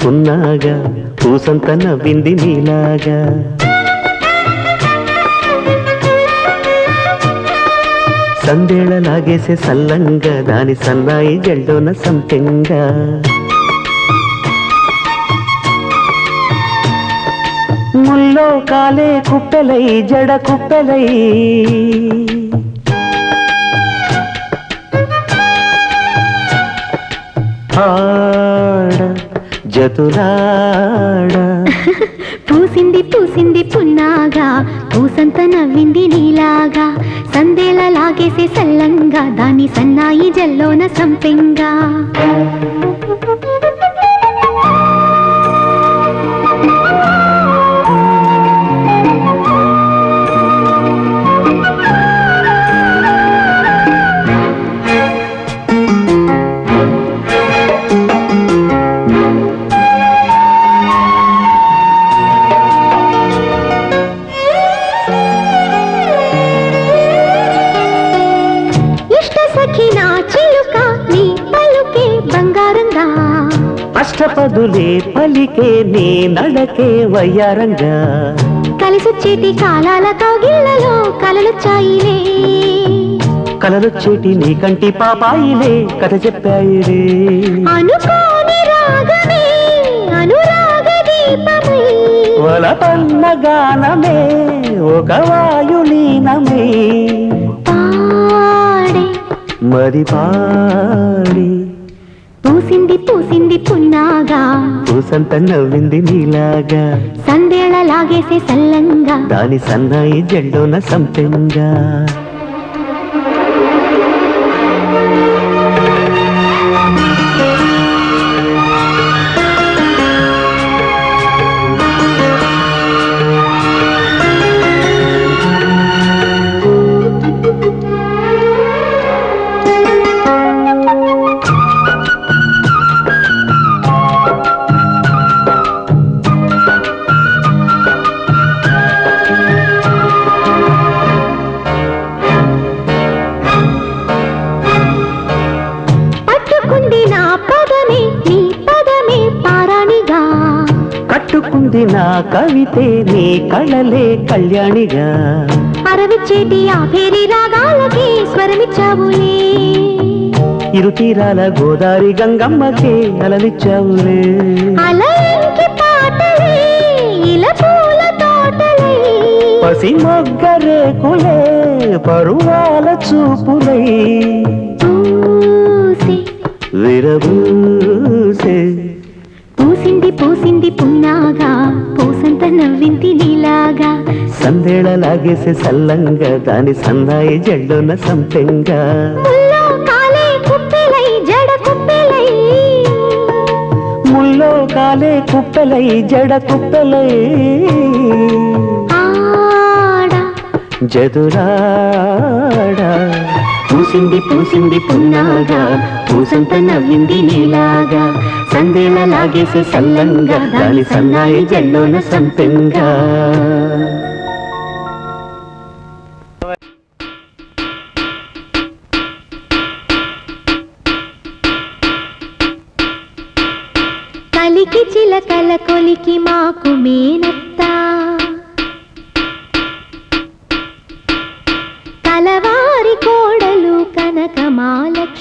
పున్నాగా పూసంత నవ్వింది నీలాగా సందేళ లాగేసే సల్లంగా దాని సన్నాయి జల్లోన సంపెంగా ముల్లో కాలే కుప్పెలై జడ కుప్పెలై ఆడ జతులాడ పూసింది పూసింది పున్నాగా పూసంత నవ్వింది నీలాగా సందేళ లాగేసే సల్లంగా దాని సన్నాయి జల్లోన సంపెంగా అష్టపదులే పలికే నీ నడకే వయ్యారంగా కలిసొచ్చేటి కాలాల కౌగిళ్లలో కలలొచ్చాయిలే కలలొచ్చేటి నీ కంటి పాపాయిలే కథ చెప్పాయిలే అనుకోని రాగమే అనురాగ దీపమై వలపన్న గానమే ఒక వాయులీనమే పాడే మరి పాడి పూసింది పూసింది పున్నాగా పూసంత నవ్వింది నీలాగా సందేళ లాగేసే సల్లంగా దాని సన్నాయి జల్లోన సంపెంగా కట్టుకుంది నా కవితే నీ కళలే కళ్యాణిగా అరవిచ్చేటి ఆ పేరి రాగాలకి స్వరమిచ్చావులే ఇరు తీరాల గోదారి గంగమ్మకే అలలిచ్చావులే అలయంకి పాటలే ఇలా పూల తోటలే పసి మొగ్గ రేకులే పరువాల చూపులై పూసి విరబూసే పూసింది పూసింది పున్నాగా పూసంత నవ్వింది నీలాగా సందేళ లాగేసే సల్లంగా దాని సన్నాయి జల్లోన సంపెంగా ముల్లో కాలే కుప్పెలై జడ కుప్పెలై ముల్లో కాలే కుప్పెలై జడ కుప్పెలై ఆడ జదురాడ పూసింది పూసింది పున్నాగా పూసంత నవ్వింది నీలాగా సందేళ లాగేసే సల్లంగా దాని సన్నాయి జల్లోన సంపెంగా కలికి చిలకల కొలికి మాకు మేనత్త కలవారి కోడలు కనక మాలక్ష్మి